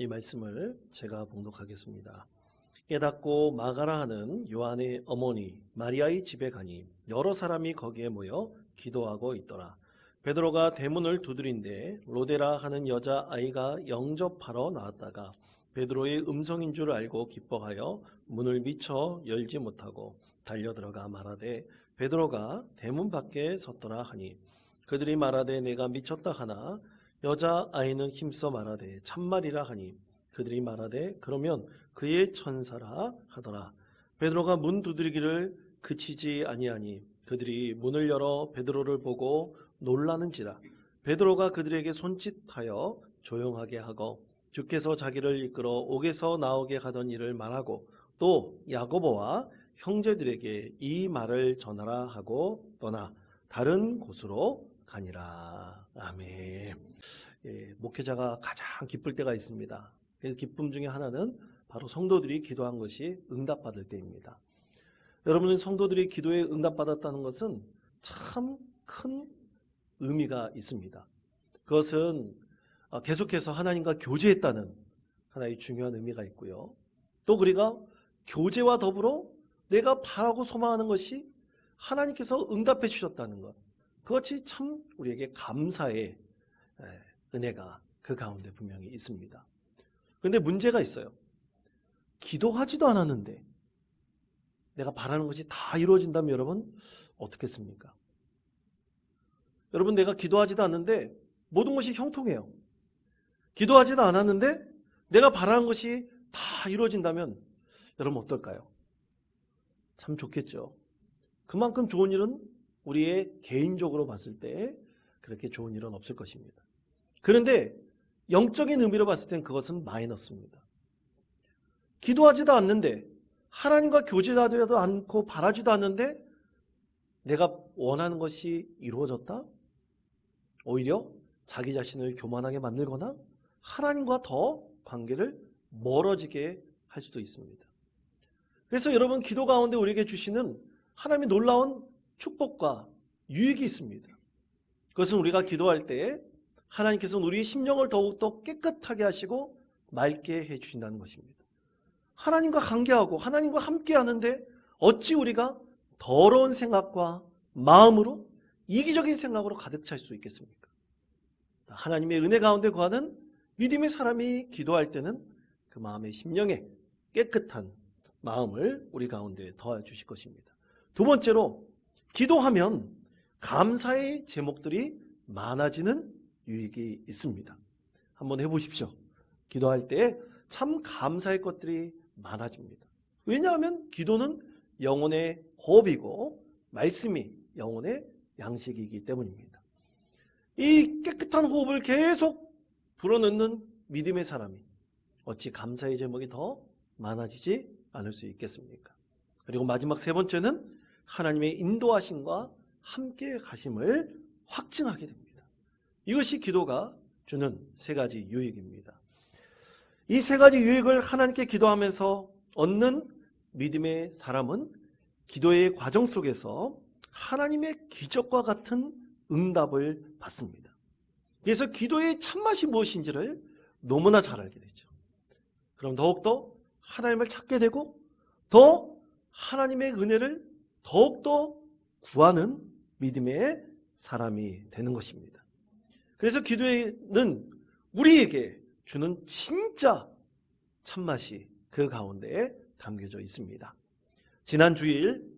이 말씀을 제가 봉독하겠습니다. 깨닫고 마가라 하는 요한의 어머니 마리아의 집에 가니 여러 사람이 거기에 모여 기도하고 있더라. 베드로가 대문을 두드린데 로데라 하는 여자아이가 영접하러 나왔다가 베드로의 음성인 줄 알고 기뻐하여 문을 미처 열지 못하고 달려들어가 말하되 베드로가 대문 밖에 섰더라 하니 그들이 말하되 내가 미쳤다 하나 여자아이는 힘써 말하되 참말이라 하니 그들이 말하되 그러면 그의 천사라 하더라. 베드로가 문 두드리기를 그치지 아니하니 그들이 문을 열어 베드로를 보고 놀라는지라. 베드로가 그들에게 손짓하여 조용하게 하고 주께서 자기를 이끌어 옥에서 나오게 하던 일을 말하고 또 야고보와 형제들에게 이 말을 전하라 하고 떠나 다른 곳으로 가니라. 아멘. 목회자가 가장 기쁠 때가 있습니다. 그 기쁨 중에 하나는 바로 성도들이 기도한 것이 응답받을 때입니다. 여러분은 성도들이 기도에 응답받았다는 것은 참 큰 의미가 있습니다. 그것은 계속해서 하나님과 교제했다는 하나의 중요한 의미가 있고요. 또 우리가 교제와 더불어 내가 바라고 소망하는 것이 하나님께서 응답해 주셨다는 것, 그것이 참 우리에게 감사의 은혜가 그 가운데 분명히 있습니다. 그런데 문제가 있어요. 기도하지도 않았는데 내가 바라는 것이 다 이루어진다면 여러분 어떻겠습니까? 여러분, 내가 기도하지도 않는데 모든 것이 형통해요. 기도하지도 않았는데 내가 바라는 것이 다 이루어진다면 여러분 어떨까요? 참 좋겠죠. 그만큼 좋은 일은 우리의 개인적으로 봤을 때 그렇게 좋은 일은 없을 것입니다. 그런데 영적인 의미로 봤을 땐 그것은 마이너스입니다. 기도하지도 않는데 하나님과 교제하지도 않고 바라지도 않는데 내가 원하는 것이 이루어졌다? 오히려 자기 자신을 교만하게 만들거나 하나님과 더 관계를 멀어지게 할 수도 있습니다. 그래서 여러분, 기도 가운데 우리에게 주시는 하나님의 놀라운 축복과 유익이 있습니다. 그것은 우리가 기도할 때 하나님께서는 우리의 심령을 더욱더 깨끗하게 하시고 맑게 해주신다는 것입니다. 하나님과 관계하고 하나님과 함께 하는데 어찌 우리가 더러운 생각과 마음으로 이기적인 생각으로 가득 찰 수 있겠습니까? 하나님의 은혜 가운데 거하는 믿음의 사람이 기도할 때는 그 마음의 심령에 깨끗한 마음을 우리 가운데 더해 주실 것입니다. 두 번째로, 기도하면 감사의 제목들이 많아지는 유익이 있습니다. 한번 해보십시오. 기도할 때 참 감사의 것들이 많아집니다. 왜냐하면 기도는 영혼의 호흡이고 말씀이 영혼의 양식이기 때문입니다. 이 깨끗한 호흡을 계속 불어넣는 믿음의 사람이 어찌 감사의 제목이 더 많아지지 않을 수 있겠습니까? 그리고 마지막 세 번째는 하나님의 인도하심과 함께 가심을 확증하게 됩니다. 이것이 기도가 주는 세 가지 유익입니다. 이 세 가지 유익을 하나님께 기도하면서 얻는 믿음의 사람은 기도의 과정 속에서 하나님의 기적과 같은 응답을 받습니다. 그래서 기도의 참맛이 무엇인지를 너무나 잘 알게 되죠. 그럼 더욱더 하나님을 찾게 되고 더 하나님의 은혜를 더욱더 구하는 믿음의 사람이 되는 것입니다. 그래서 기도는 우리에게 주는 진짜 참맛이 그 가운데에 담겨져 있습니다. 지난 주일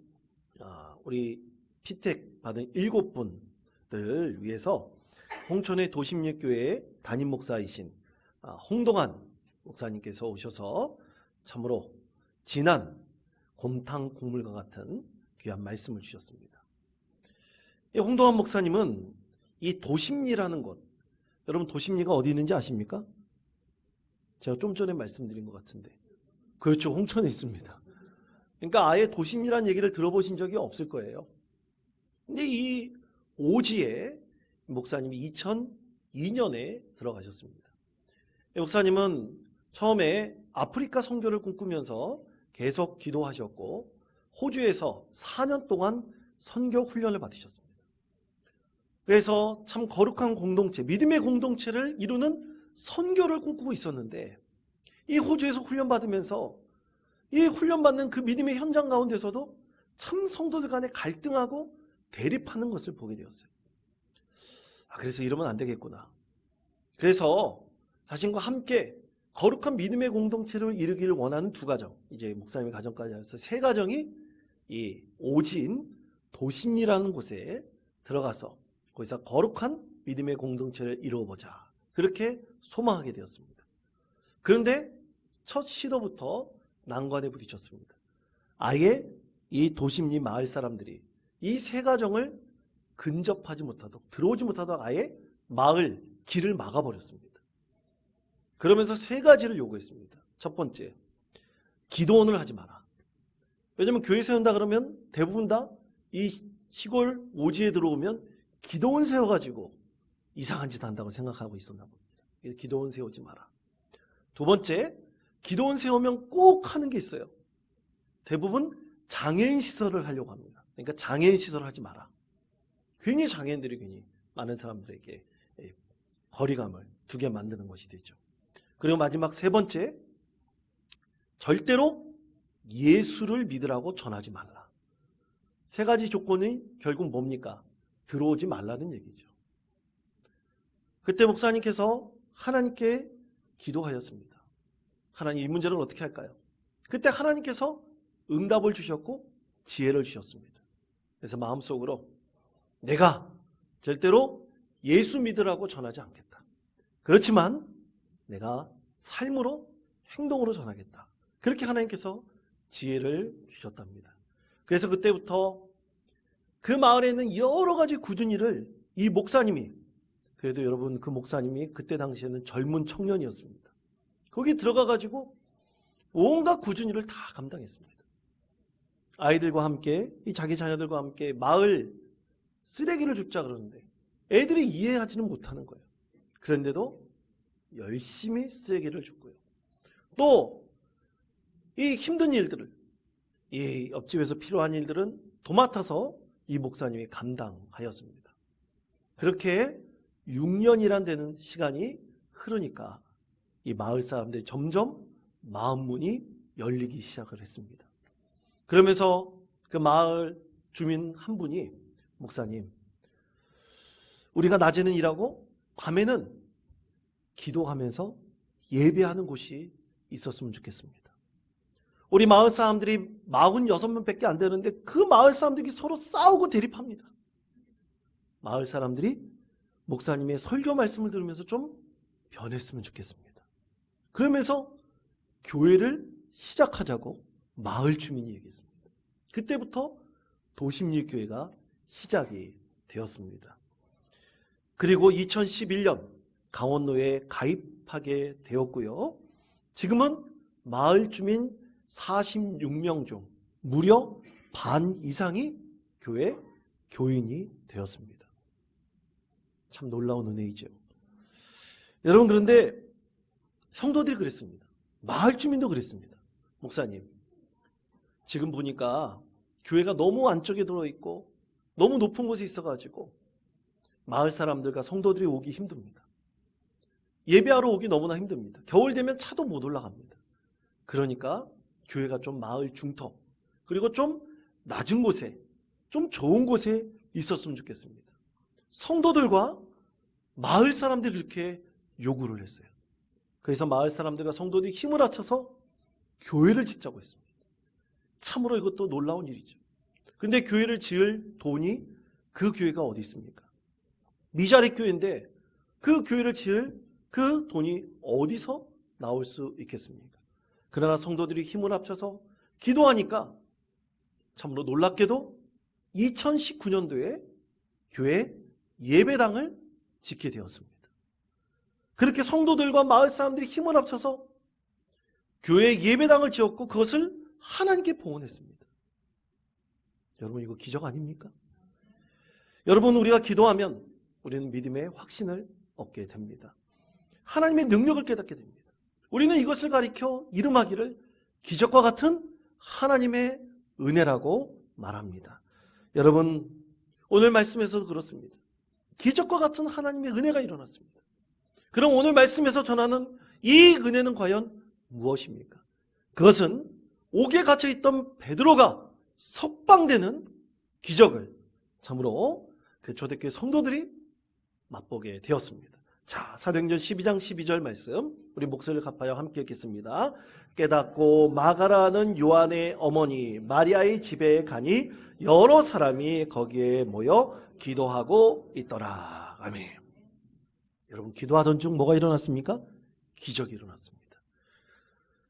우리 피택 받은 7분들을 위해서 홍천의 도심예교회 담임 목사이신 홍동환 목사님께서 오셔서 참으로 진한 곰탕 국물과 같은 귀한 말씀을 주셨습니다. 이 홍동환 목사님은 이 도심리라는 곳, 여러분 도심리가 어디 있는지 아십니까? 제가 좀 전에 말씀드린 것 같은데, 그렇죠, 홍천에 있습니다. 그러니까 아예 도심리라는 얘기를 들어보신 적이 없을 거예요. 근데 이 오지에 목사님이 2002년에 들어가셨습니다. 목사님은 처음에 아프리카 선교를 꿈꾸면서 계속 기도하셨고 호주에서 4년 동안 선교 훈련을 받으셨습니다. 그래서 참 거룩한 공동체, 믿음의 공동체를 이루는 선교를 꿈꾸고 있었는데 이 호주에서 훈련받으면서 이 훈련받는 그 믿음의 현장 가운데서도 참 성도들 간에 갈등하고 대립하는 것을 보게 되었어요. 그래서 이러면 안 되겠구나. 그래서 자신과 함께 거룩한 믿음의 공동체를 이루기를 원하는 두 가정, 이제 목사님의 가정까지 해서 세 가정이 이 오진 도심리라는 곳에 들어가서 거기서 거룩한 믿음의 공동체를 이루어보자, 그렇게 소망하게 되었습니다. 그런데 첫 시도부터 난관에 부딪혔습니다. 아예 이 도심리 마을 사람들이 이 세 가정을 근접하지 못하도록, 들어오지 못하도록 아예 마을 길을 막아버렸습니다. 그러면서 세 가지를 요구했습니다. 첫 번째, 기도원을 하지 마라. 왜냐하면 교회 세운다 그러면 대부분 다 이 시골 오지에 들어오면 기도원 세워가지고 이상한 짓 한다고 생각하고 있었나 봅니다. 그래서 기도원 세우지 마라. 두 번째, 기도원 세우면 꼭 하는 게 있어요. 대부분 장애인 시설을 하려고 합니다. 그러니까 장애인 시설을 하지 마라. 괜히 장애인들이 괜히 많은 사람들에게 거리감을 두게 만드는 것이 되죠. 그리고 마지막 세 번째, 절대로 예수를 믿으라고 전하지 말라. 세 가지 조건이 결국 뭡니까? 들어오지 말라는 얘기죠. 그때 목사님께서 하나님께 기도하였습니다. 하나님, 이 문제를 어떻게 할까요? 그때 하나님께서 응답을 주셨고 지혜를 주셨습니다. 그래서 마음속으로 내가 절대로 예수 믿으라고 전하지 않겠다. 그렇지만 내가 삶으로, 행동으로 전하겠다. 그렇게 하나님께서 지혜를 주셨답니다. 그래서 그때부터 그 마을에 있는 여러 가지 굳은 일을 이 목사님이, 그래도 여러분 그 목사님이 그때 당시에는 젊은 청년이었습니다. 거기 들어가가지고 온갖 굳은 일을 다 감당했습니다. 아이들과 함께, 이 자기 자녀들과 함께 마을 쓰레기를 줍자 그러는데 애들이 이해하지는 못하는 거예요. 그런데도 열심히 쓰레기를 줍고요. 또 이 힘든 일들을, 이 옆집에서 필요한 일들은 도맡아서 이 목사님이 감당하였습니다. 그렇게 6년이란 되는 시간이 흐르니까 이 마을 사람들이 점점 마음 문이 열리기 시작을 했습니다. 그러면서 그 마을 주민 한 분이, 목사님, 우리가 낮에는 일하고 밤에는 기도하면서 예배하는 곳이 있었으면 좋겠습니다. 우리 마을 사람들이 46명밖에 안 되는데 그 마을 사람들이 서로 싸우고 대립합니다. 마을 사람들이 목사님의 설교 말씀을 들으면서 좀 변했으면 좋겠습니다. 그러면서 교회를 시작하자고 마을 주민이 얘기했습니다. 그때부터 도심리교회가 시작이 되었습니다. 그리고 2011년 강원로에 가입하게 되었고요. 지금은 마을 주민 46명 중 무려 반 이상이 교회 교인이 되었습니다. 참 놀라운 은혜이죠. 여러분, 그런데 성도들이 그랬습니다. 마을 주민도 그랬습니다. 목사님, 지금 보니까 교회가 너무 안쪽에 들어있고 너무 높은 곳에 있어가지고 마을 사람들과 성도들이 오기 힘듭니다. 예배하러 오기 너무나 힘듭니다. 겨울 되면 차도 못 올라갑니다. 그러니까 교회가 좀 마을 중턱, 그리고 좀 낮은 곳에, 좀 좋은 곳에 있었으면 좋겠습니다. 성도들과 마을 사람들이 그렇게 요구를 했어요. 그래서 마을 사람들과 성도들이 힘을 합쳐서 교회를 짓자고 했습니다. 참으로 이것도 놀라운 일이죠. 그런데 교회를 지을 돈이, 그 교회가 어디 있습니까? 미자립 교회인데 그 교회를 지을 그 돈이 어디서 나올 수 있겠습니까? 그러나 성도들이 힘을 합쳐서 기도하니까 참으로 놀랍게도 2019년도에 교회 예배당을 짓게 되었습니다. 그렇게 성도들과 마을 사람들이 힘을 합쳐서 교회 예배당을 지었고 그것을 하나님께 봉헌했습니다. 여러분, 이거 기적 아닙니까? 여러분, 우리가 기도하면 우리는 믿음의 확신을 얻게 됩니다. 하나님의 능력을 깨닫게 됩니다. 우리는 이것을 가리켜 이름하기를 기적과 같은 하나님의 은혜라고 말합니다. 여러분, 오늘 말씀에서도 그렇습니다. 기적과 같은 하나님의 은혜가 일어났습니다. 그럼 오늘 말씀에서 전하는 이 은혜는 과연 무엇입니까? 그것은 옥에 갇혀있던 베드로가 석방되는 기적을 참으로 그 초대교회 성도들이 맛보게 되었습니다. 자, 사도행전 12장 12절 말씀 우리 목소리를 갚아요 함께 읽겠습니다. 깨닫고 마가라는 요한의 어머니 마리아의 집에 가니 여러 사람이 거기에 모여 기도하고 있더라. 아멘. 여러분, 기도하던 중 뭐가 일어났습니까? 기적이 일어났습니다.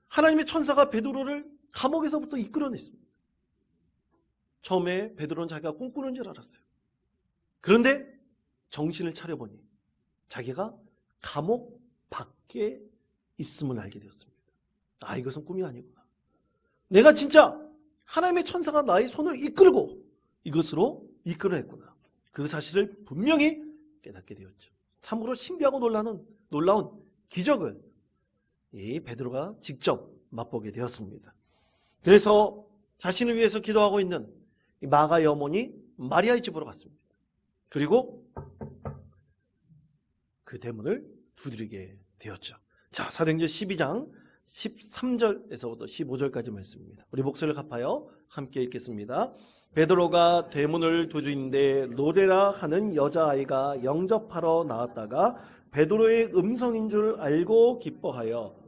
하나님의 천사가 베드로를 감옥에서부터 이끌어냈습니다. 처음에 베드로는 자기가 꿈꾸는 줄 알았어요. 그런데 정신을 차려보니 자기가 감옥 밖에 있음을 알게 되었습니다. 아, 이것은 꿈이 아니구나. 내가 진짜 하나님의 천사가 나의 손을 이끌고 이것으로 이끌어냈구나. 그 사실을 분명히 깨닫게 되었죠. 참으로 신비하고 놀라운 기적을 이 베드로가 직접 맛보게 되었습니다. 그래서 자신을 위해서 기도하고 있는 이 마가의 어머니 마리아의 집으로 갔습니다. 그리고 그 대문을 두드리게 되었죠. 자, 사도행전 12장 13절에서부터 15절까지 말씀입니다. 우리 목소리를 갚아요 함께 읽겠습니다. 베드로가 대문을 두드리는데 로데라 하는 여자아이가 영접하러 나왔다가 베드로의 음성인 줄 알고 기뻐하여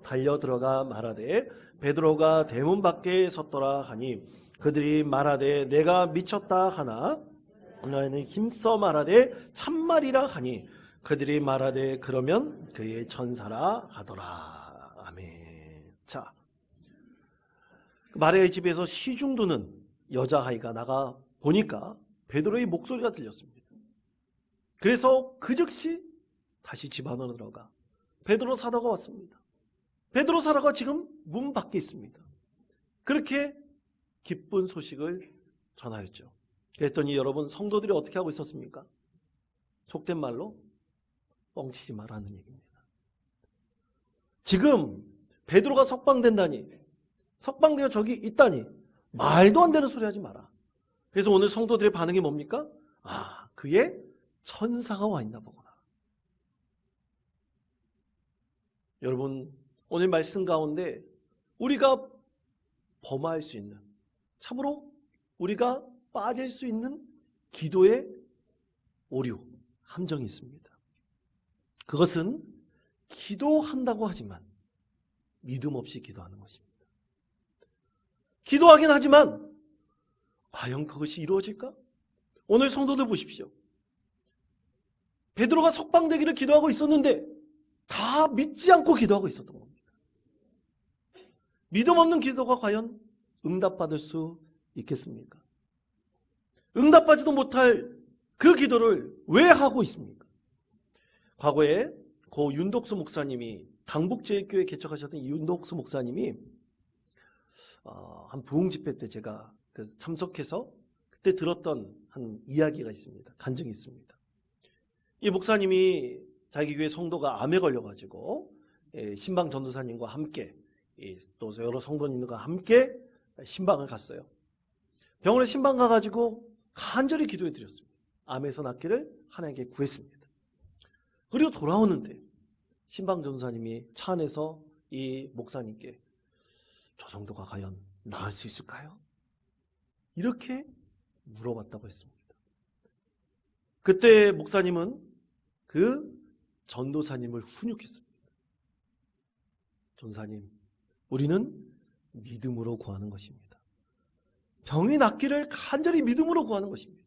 달려 들어가 말하되 베드로가 대문 밖에 섰더라 하니 그들이 말하되 내가 미쳤다 하나 너희는 힘써 말하되 참말이라 하니 그들이 말하되 그러면 그의 천사라 하더라. 아멘. 자, 마리아의 집에서 시중도는 여자아이가 나가 보니까 베드로의 목소리가 들렸습니다. 그래서 그 즉시 다시 집 안으로 들어가 베드로 사도가 왔습니다. 베드로 사도가 지금 문 밖에 있습니다. 그렇게 기쁜 소식을 전하였죠. 그랬더니 여러분, 성도들이 어떻게 하고 있었습니까? 속된 말로 뻥치지 말라는 얘기입니다. 지금 베드로가 석방된다니, 석방되어 저기 있다니 말도 안 되는 소리 하지 마라. 그래서 오늘 성도들의 반응이 뭡니까? 아, 그의 천사가 와 있나 보구나. 여러분, 오늘 말씀 가운데 우리가 범할 수 있는, 참으로 우리가 빠질 수 있는 기도의 오류, 함정이 있습니다. 그것은 기도한다고 하지만 믿음 없이 기도하는 것입니다. 기도하긴 하지만 과연 그것이 이루어질까? 오늘 성도들 보십시오. 베드로가 석방되기를 기도하고 있었는데 다 믿지 않고 기도하고 있었던 겁니다. 믿음 없는 기도가 과연 응답받을 수 있겠습니까? 응답받지도 못할 그 기도를 왜 하고 있습니까? 과거에 고 윤독수 목사님이 강북제일교회 개척하셨던 윤독수 목사님이 한 부흥 집회 때 제가 참석해서 그때 들었던 한 이야기가 있습니다. 간증이 있습니다. 이 목사님이 자기 교회 성도가 암에 걸려가지고 신방 전도사님과 함께 또 여러 성도님과 함께 신방을 갔어요. 병원에 신방 가가지고 간절히 기도해 드렸습니다. 암에서 낫기를 하나님께 구했습니다. 그리고 돌아오는데 신방 전도사님이 차 안에서 이 목사님께 저 정도가 과연 나을 수 있을까요? 이렇게 물어봤다고 했습니다. 그때 목사님은 그 전도사님을 훈육했습니다. 전도사님, 우리는 믿음으로 구하는 것입니다. 병이 낫기를 간절히 믿음으로 구하는 것입니다.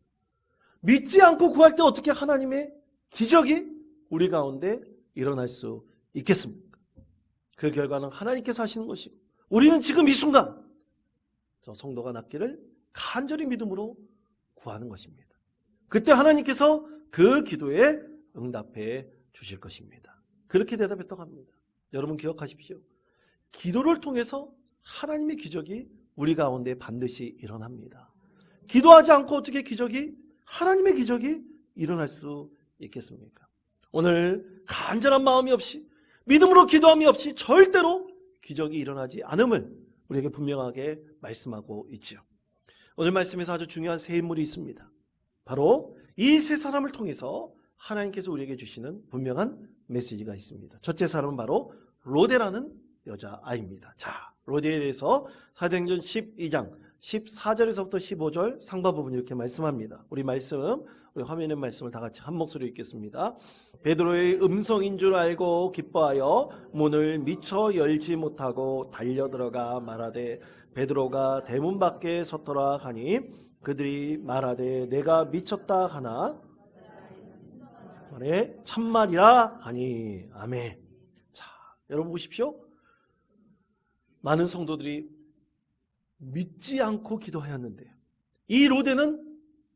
믿지 않고 구할 때 어떻게 하나님의 기적이 우리 가운데 일어날 수 있겠습니까? 그 결과는 하나님께서 하시는 것이고 우리는 지금 이 순간 저 성도가 낫기를 간절히 믿음으로 구하는 것입니다. 그때 하나님께서 그 기도에 응답해 주실 것입니다. 그렇게 대답했다고 합니다. 여러분 기억하십시오. 기도를 통해서 하나님의 기적이 우리 가운데 반드시 일어납니다. 기도하지 않고 어떻게 하나님의 기적이 일어날 수 있겠습니까? 오늘 간절한 마음이 없이 믿음으로 기도함이 없이 절대로 기적이 일어나지 않음을 우리에게 분명하게 말씀하고 있죠. 오늘 말씀에서 아주 중요한 세 인물이 있습니다. 바로 이 세 사람을 통해서 하나님께서 우리에게 주시는 분명한 메시지가 있습니다. 첫째 사람은 바로 로데라는 여자아이입니다. 자, 로데에 대해서 사도행전 12장 14절에서부터 15절 상반 부분 이렇게 말씀합니다. 우리 화면에 말씀을 다 같이 한 목소리로 읽겠습니다. 베드로의 음성인 줄 알고 기뻐하여 문을 미처 열지 못하고 달려들어가 말하되 베드로가 대문 밖에 섰더라 하니 그들이 말하되 내가 미쳤다 하나 말에 참말이라 하니 아멘. 자, 여러분 보십시오. 많은 성도들이 믿지 않고 기도하였는데 이 로데는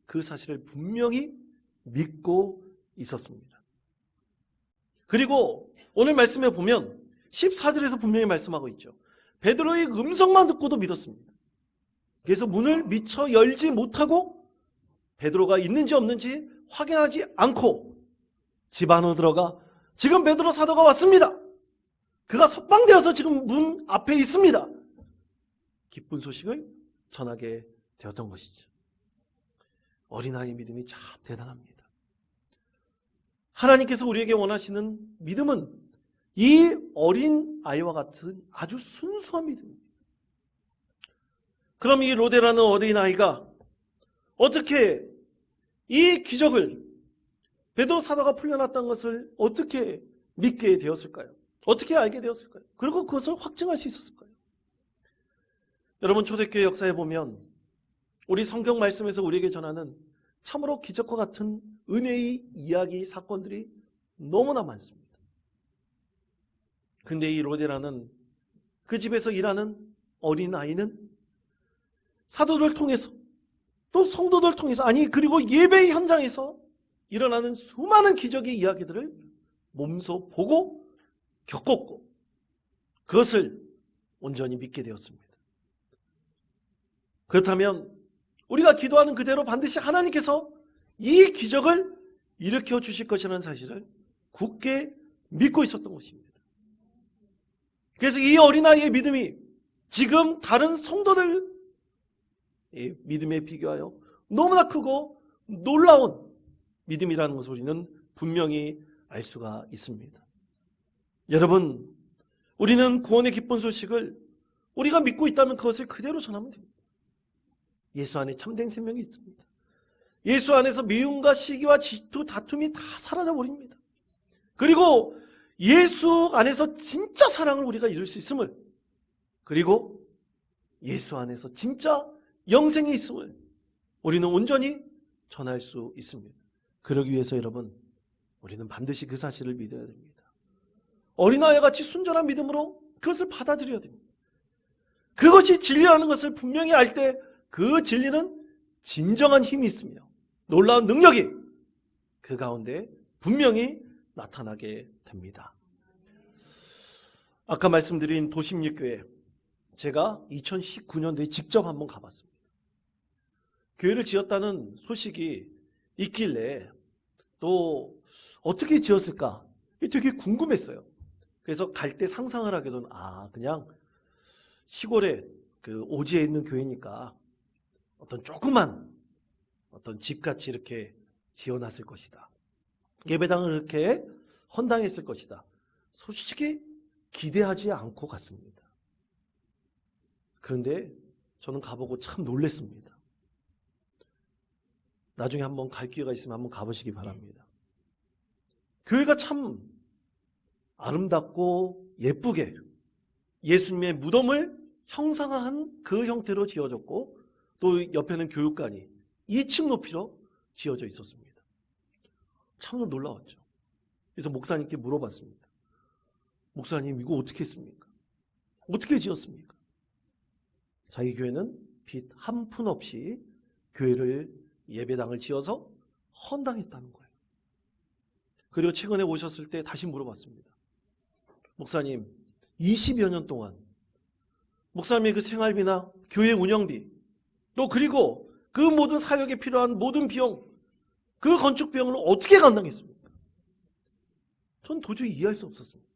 그 사실을 분명히 믿고 있었습니다. 그리고 오늘 말씀에 보면 14절에서 분명히 말씀하고 있죠. 베드로의 음성만 듣고도 믿었습니다. 그래서 문을 미처 열지 못하고 베드로가 있는지 없는지 확인하지 않고 집 안으로 들어가 지금 베드로 사도가 왔습니다. 그가 석방되어서 지금 문 앞에 있습니다. 기쁜 소식을 전하게 되었던 것이죠. 어린아이의 믿음이 참 대단합니다. 하나님께서 우리에게 원하시는 믿음은 이 어린아이와 같은 아주 순수한 믿음입니다. 그럼 이 로데라는 어린아이가 어떻게 이 기적을 베드로 사도가 풀려났다는 것을 어떻게 믿게 되었을까요? 어떻게 알게 되었을까요? 그리고 그것을 확증할 수 있었을까요? 여러분, 초대교회 역사에 보면 우리 성경 말씀에서 우리에게 전하는 참으로 기적과 같은 은혜의 이야기, 사건들이 너무나 많습니다. 근데 이 로데라는 그 집에서 일하는 어린아이는 사도들 통해서 또 성도들 통해서 그리고 예배의 현장에서 일어나는 수많은 기적의 이야기들을 몸소 보고 겪었고 그것을 온전히 믿게 되었습니다. 그렇다면 우리가 기도하는 그대로 반드시 하나님께서 이 기적을 일으켜 주실 것이라는 사실을 굳게 믿고 있었던 것입니다. 그래서 이 어린아이의 믿음이 지금 다른 성도들의 믿음에 비교하여 너무나 크고 놀라운 믿음이라는 것을 우리는 분명히 알 수가 있습니다. 여러분, 우리는 구원의 기쁜 소식을 우리가 믿고 있다면 그것을 그대로 전하면 됩니다. 예수 안에 참된 생명이 있습니다. 예수 안에서 미움과 시기와 질투, 다툼이 다 사라져버립니다. 그리고 예수 안에서 진짜 사랑을 우리가 이룰 수 있음을, 그리고 예수 안에서 진짜 영생이 있음을 우리는 온전히 전할 수 있습니다. 그러기 위해서 여러분, 우리는 반드시 그 사실을 믿어야 됩니다. 어린아이와 같이 순전한 믿음으로 그것을 받아들여야 됩니다. 그것이 진리라는 것을 분명히 알 때 그 진리는 진정한 힘이 있으며 놀라운 능력이 그 가운데 분명히 나타나게 됩니다. 아까 말씀드린 도심육교회, 제가 2019년도에 직접 한번 가봤습니다. 교회를 지었다는 소식이 있길래 또 어떻게 지었을까 되게 궁금했어요. 그래서 갈 때 상상을 하게 된 그냥 시골에 그 오지에 있는 교회니까 어떤 조그만 어떤 집같이 이렇게 지어놨을 것이다. 예배당을 이렇게 헌당했을 것이다. 솔직히 기대하지 않고 갔습니다. 그런데 저는 가보고 참 놀랐습니다. 나중에 한번 갈 기회가 있으면 한번 가보시기 바랍니다. 교회가 참 아름답고 예쁘게 예수님의 무덤을 형상화한 그 형태로 지어졌고 또 옆에는 교육관이 2층 높이로 지어져 있었습니다. 참 놀라웠죠. 그래서 목사님께 물어봤습니다. 목사님, 이거 어떻게 했습니까? 어떻게 지었습니까? 자기 교회는 빚 한 푼 없이 교회를 예배당을 지어서 헌당했다는 거예요. 그리고 최근에 오셨을 때 다시 물어봤습니다. 목사님, 20여 년 동안 목사님의 그 생활비나 교회 운영비 또 그리고 그 모든 사역에 필요한 모든 비용, 그 건축 비용을 어떻게 감당했습니까? 전 도저히 이해할 수 없었습니다.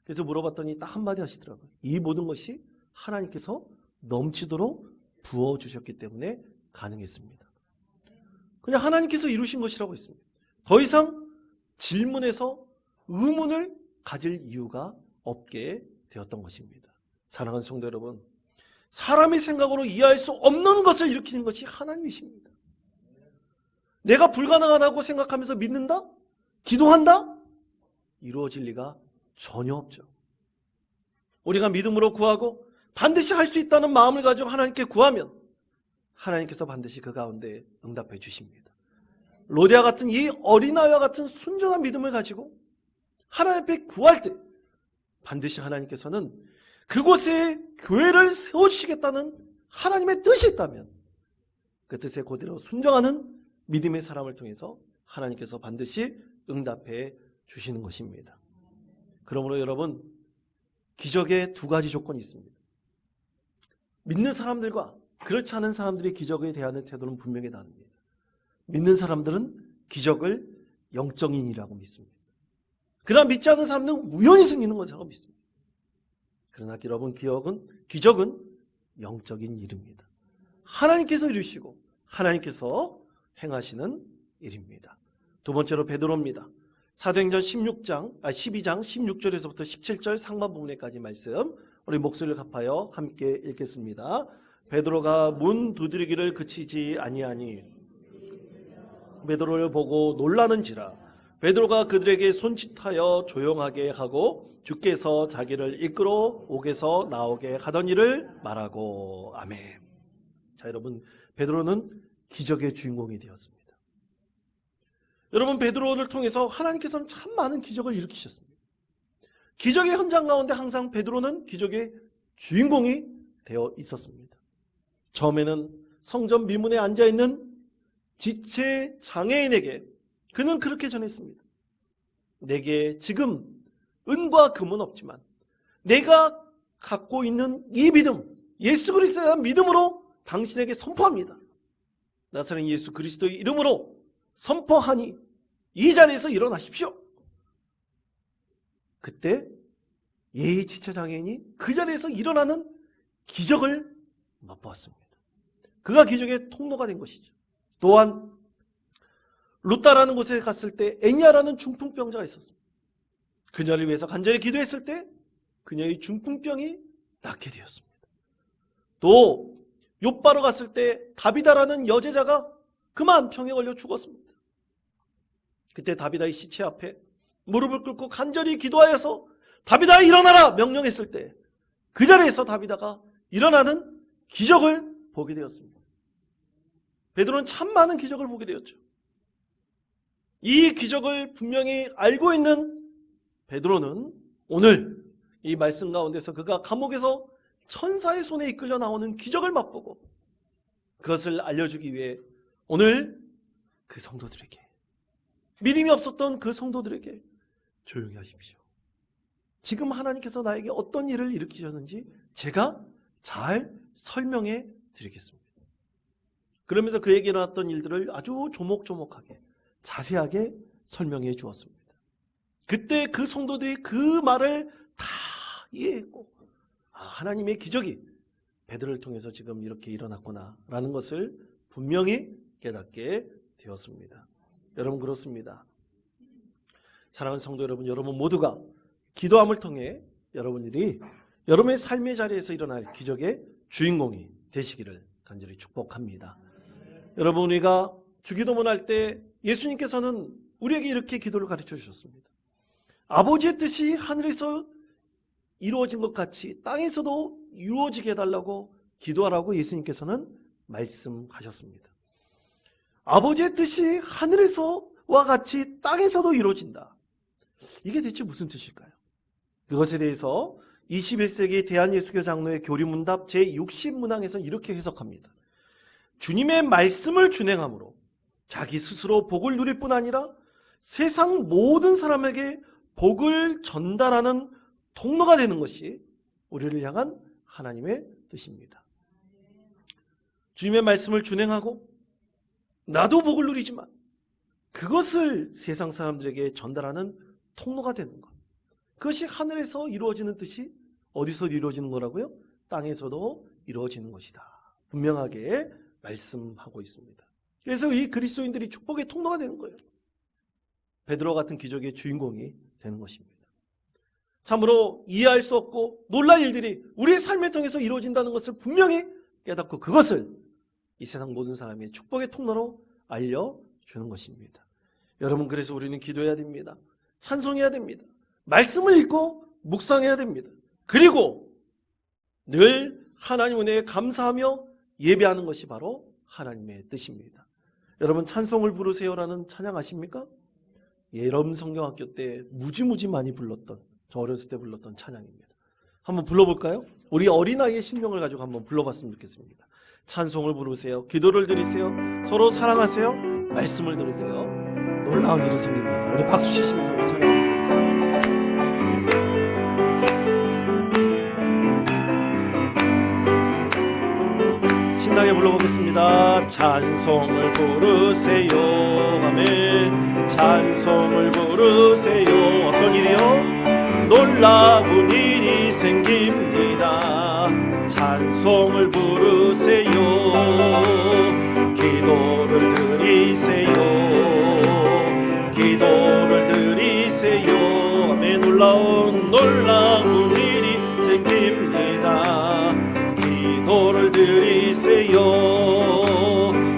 그래서 물어봤더니 딱 한마디 하시더라고요. 이 모든 것이 하나님께서 넘치도록 부어주셨기 때문에 가능했습니다. 그냥 하나님께서 이루신 것이라고 했습니다. 더 이상 질문해서 의문을 가질 이유가 없게 되었던 것입니다. 사랑하는 성도 여러분, 사람의 생각으로 이해할 수 없는 것을 일으키는 것이 하나님이십니다. 내가 불가능하다고 생각하면서 믿는다? 기도한다? 이루어질 리가 전혀 없죠. 우리가 믿음으로 구하고 반드시 할 수 있다는 마음을 가지고 하나님께 구하면 하나님께서 반드시 그 가운데 응답해 주십니다. 로데와 같은 이 어린아이와 같은 순전한 믿음을 가지고 하나님 앞에 구할 때 반드시 하나님께서는 그곳에 교회를 세워주시겠다는 하나님의 뜻이 있다면 그 뜻에 그대로 순종하는 믿음의 사람을 통해서 하나님께서 반드시 응답해 주시는 것입니다. 그러므로 여러분, 기적의 두 가지 조건이 있습니다. 믿는 사람들과 그렇지 않은 사람들이 기적에 대하는 태도는 분명히 다릅니다. 믿는 사람들은 기적을 영적인 일이라고 믿습니다. 그러나 믿지 않는 사람들은 우연히 생기는 것이라고 믿습니다. 그러나 여러분, 기적은 영적인 일입니다. 하나님께서 이루시고 하나님께서 행하시는 일입니다. 두 번째로 베드로입니다. 사도행전 12장 16절에서부터 17절 상반 부분에까지 말씀, 우리 목소리를 갚아요 함께 읽겠습니다. 베드로가 문 두드리기를 그치지 아니하니 베드로를 보고 놀라는지라. 베드로가 그들에게 손짓하여 조용하게 하고 주께서 자기를 이끌어 옥에서 나오게 하던 일을 말하고. 아멘. 자, 여러분, 베드로는 기적의 주인공이 되었습니다. 여러분, 베드로를 통해서 하나님께서는 참 많은 기적을 일으키셨습니다. 기적의 현장 가운데 항상 베드로는 기적의 주인공이 되어 있었습니다. 처음에는 성전 미문에 앉아있는 지체 장애인에게 그는 그렇게 전했습니다. 내게 지금 은과 금은 없지만 내가 갖고 있는 이 믿음, 예수 그리스도에 대한 믿음으로 당신에게 선포합니다. 나사렛 예수 그리스도의 이름으로 선포하니 이 자리에서 일어나십시오. 그때 예의 지체장애인이 그 자리에서 일어나는 기적을 맛보았습니다. 그가 기적의 통로가 된 것이죠. 또한 루따라는 곳에 갔을 때 애니아라는 중풍병자가 있었습니다. 그녀를 위해서 간절히 기도했을 때 그녀의 중풍병이 낫게 되었습니다. 또 욥바로 갔을 때 다비다라는 여제자가 그만 병에 걸려 죽었습니다. 그때 다비다의 시체 앞에 무릎을 꿇고 간절히 기도하여서 다비다 일어나라 명령했을 때 그 자리에서 다비다가 일어나는 기적을 보게 되었습니다. 베드로는 참 많은 기적을 보게 되었죠. 이 기적을 분명히 알고 있는 베드로는 오늘 이 말씀 가운데서 그가 감옥에서 천사의 손에 이끌려 나오는 기적을 맛보고 그것을 알려주기 위해 오늘 그 성도들에게, 믿음이 없었던 그 성도들에게 조용히 하십시오. 지금 하나님께서 나에게 어떤 일을 일으키셨는지 제가 잘 설명해 드리겠습니다. 그러면서 그에게 일어났던 일들을 아주 조목조목하게 자세하게 설명해 주었습니다. 그때 그 성도들이 그 말을 다 이해했고, 하나님의 기적이 베드로를 통해서 지금 이렇게 일어났구나 라는 것을 분명히 깨닫게 되었습니다. 여러분, 그렇습니다. 사랑하는 성도 여러분, 여러분 모두가 기도함을 통해 여러분들이 여러분의 삶의 자리에서 일어날 기적의 주인공이 되시기를 간절히 축복합니다. 여러분, 우리가 주기도문 할 때 예수님께서는 우리에게 이렇게 기도를 가르쳐 주셨습니다. 아버지의 뜻이 하늘에서 이루어진 것 같이 땅에서도 이루어지게 해달라고 기도하라고 예수님께서는 말씀하셨습니다. 아버지의 뜻이 하늘에서와 같이 땅에서도 이루어진다. 이게 대체 무슨 뜻일까요? 그것에 대해서 21세기 대한예수교 장로의 교리문답 제60문항에서 이렇게 해석합니다. 주님의 말씀을 준행함으로 자기 스스로 복을 누릴 뿐 아니라 세상 모든 사람에게 복을 전달하는 통로가 되는 것이 우리를 향한 하나님의 뜻입니다. 주님의 말씀을 준행하고 나도 복을 누리지만 그것을 세상 사람들에게 전달하는 통로가 되는 것. 그것이 하늘에서 이루어지는 뜻이 어디서 이루어지는 거라고요? 땅에서도 이루어지는 것이다. 분명하게 말씀하고 있습니다. 그래서 이 그리스도인들이 축복의 통로가 되는 거예요. 베드로 같은 기적의 주인공이 되는 것입니다. 참으로 이해할 수 없고 놀랄 일들이 우리의 삶을 통해서 이루어진다는 것을 분명히 깨닫고 그것을 이 세상 모든 사람의 축복의 통로로 알려주는 것입니다. 여러분, 그래서 우리는 기도해야 됩니다. 찬송해야 됩니다. 말씀을 읽고 묵상해야 됩니다. 그리고 늘 하나님 은혜에 감사하며 예배하는 것이 바로 하나님의 뜻입니다. 여러분, 찬송을 부르세요라는 찬양 아십니까? 예, 여러분 성경학교 때 무지무지 많이 불렀던, 저 어렸을 때 불렀던 찬양입니다. 한번 불러볼까요? 우리 어린아이의 심령을 가지고 한번 불러봤으면 좋겠습니다. 찬송을 부르세요. 기도를 드리세요. 서로 사랑하세요. 말씀을 들으세요. 놀라운 일이 생깁니다. 우리 박수 치시면서 우리 찬양을 부르겠습니다. 신나게 불러보겠습니다. 찬송을 부르세요. 아멘. 찬송을 부르세요. 어떤 일이요? 놀라운 일이 생깁니다. 찬송을 부르세요. 기도를 드리세요. 기도를 드리세요. 아멘. 놀라운 일이 생깁니다. 기도를 드리세요.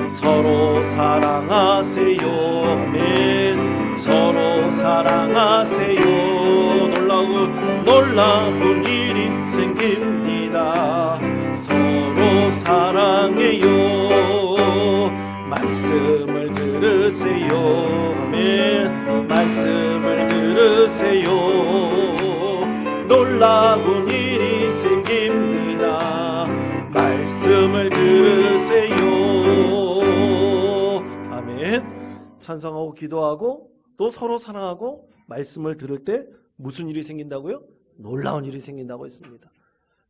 서로 사랑하세요. 아멘. 서로 사랑하세요. 놀라운 일이 생깁니다. 서로 사랑해요. 말씀을 들으세요. 아멘. 말씀을 들으세요. 놀라운 일이 생깁니다. 말씀을 들으세요. 아멘. 찬송하고 기도하고 또 서로 사랑하고 말씀을 들을 때 무슨 일이 생긴다고요? 놀라운 일이 생긴다고 했습니다.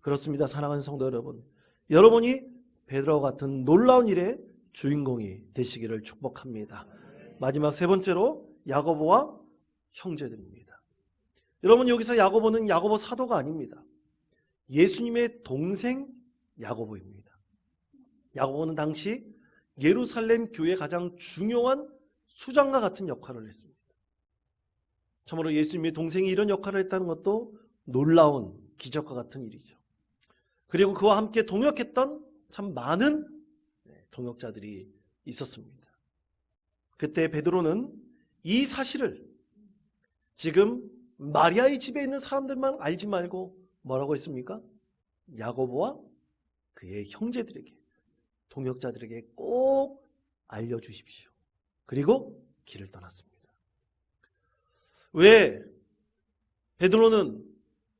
그렇습니다. 사랑하는 성도 여러분, 여러분이 베드로와 같은 놀라운 일의 주인공이 되시기를 축복합니다. 마지막 세 번째로 야고보와 형제들입니다. 여러분, 여기서 야고보는 야고보 사도가 아닙니다. 예수님의 동생 야고보입니다. 야고보는 당시 예루살렘 교회의 가장 중요한 수장과 같은 역할을 했습니다. 참으로 예수님의 동생이 이런 역할을 했다는 것도 놀라운 기적과 같은 일이죠. 그리고 그와 함께 동역했던 참 많은 동역자들이 있었습니다. 그때 베드로는 이 사실을 지금 마리아의 집에 있는 사람들만 알지 말고 뭐라고 했습니까? 야고보와 그의 형제들에게, 동역자들에게 꼭 알려주십시오. 그리고 길을 떠났습니다. 왜 베드로는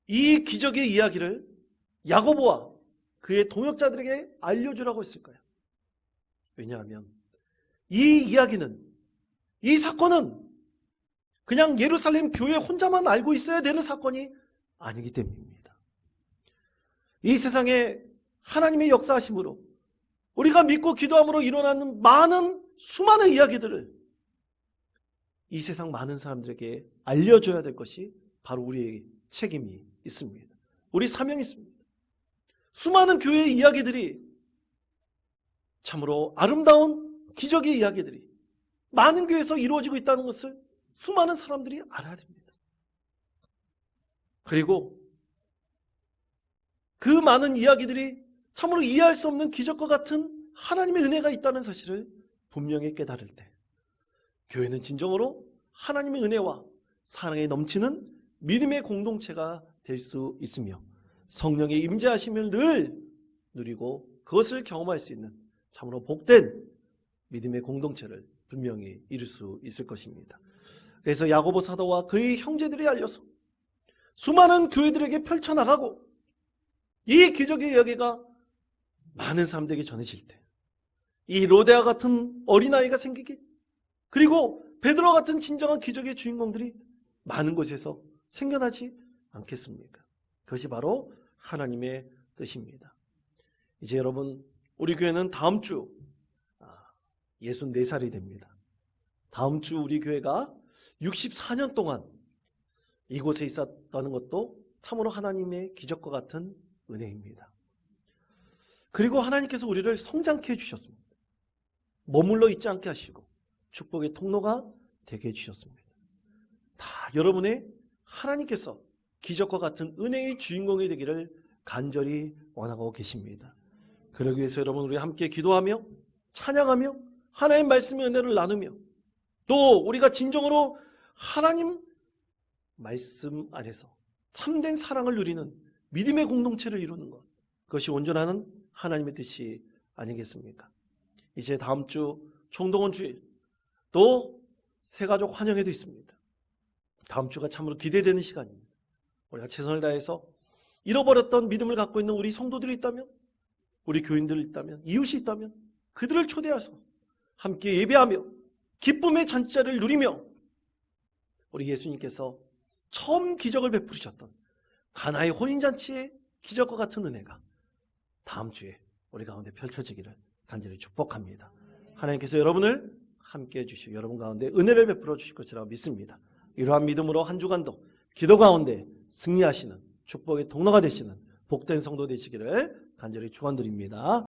이 기적의 이야기를 야고보와 그의 동역자들에게 알려주라고 했을까요? 왜냐하면 이 이야기는, 이 사건은 그냥 예루살렘 교회 혼자만 알고 있어야 되는 사건이 아니기 때문입니다. 이 세상에 하나님의 역사하심으로 우리가 믿고 기도함으로 일어나는 많은 수많은 이야기들을 이 세상 많은 사람들에게 알려줘야 될 것이 바로 우리의 책임이 있습니다. 우리 사명이 있습니다. 수많은 교회의 이야기들이 참으로 아름다운 기적의 이야기들이 많은 교회에서 이루어지고 있다는 것을 수많은 사람들이 알아야 됩니다. 그리고 그 많은 이야기들이 참으로 이해할 수 없는 기적과 같은 하나님의 은혜가 있다는 사실을 분명히 깨달을 때 교회는 진정으로 하나님의 은혜와 사랑에 넘치는 믿음의 공동체가 될 수 있으며 성령의 임재하심을 늘 누리고 그것을 경험할 수 있는 참으로 복된 믿음의 공동체를 분명히 이룰 수 있을 것입니다. 그래서 야고보 사도와 그의 형제들이 알려서 수많은 교회들에게 펼쳐나가고 이 기적의 이야기가 많은 사람들에게 전해질 때 이 로데아 같은 어린아이가 생기기, 그리고 베드로 같은 진정한 기적의 주인공들이 많은 곳에서 생겨나지 않겠습니까? 그것이 바로 하나님의 뜻입니다. 이제 여러분, 우리 교회는 다음 주 64살이 됩니다. 다음 주 우리 교회가 64년 동안 이곳에 있었다는 것도 참으로 하나님의 기적과 같은 은혜입니다. 그리고 하나님께서 우리를 성장케 해주셨습니다. 머물러 있지 않게 하시고 축복의 통로가 되게 해주셨습니다. 다 여러분의 하나님께서 기적과 같은 은혜의 주인공이 되기를 간절히 원하고 계십니다. 그러기 위해서 여러분 우리 함께 기도하며 찬양하며 하나님 말씀의 은혜를 나누며 또 우리가 진정으로 하나님 말씀 안에서 참된 사랑을 누리는 믿음의 공동체를 이루는 것, 그것이 온전한 하나님의 뜻이 아니겠습니까? 이제 다음 주 총동원 주일 또 새가족 환영회도 있습니다. 다음 주가 참으로 기대되는 시간입니다. 우리가 최선을 다해서 잃어버렸던 믿음을 갖고 있는 우리 성도들이 있다면, 우리 교인들이 있다면, 이웃이 있다면 그들을 초대해서 함께 예배하며 기쁨의 잔치자를 누리며 우리 예수님께서 처음 기적을 베푸셨던 가나의 혼인잔치의 기적과 같은 은혜가 다음 주에 우리 가운데 펼쳐지기를 간절히 축복합니다. 하나님께서 여러분을 함께해 주시고 여러분 가운데 은혜를 베풀어 주실 것이라고 믿습니다. 이러한 믿음으로 한 주간도 기도 가운데 승리하시는 축복의 통로가 되시는 복된 성도 되시기를 간절히 축원드립니다.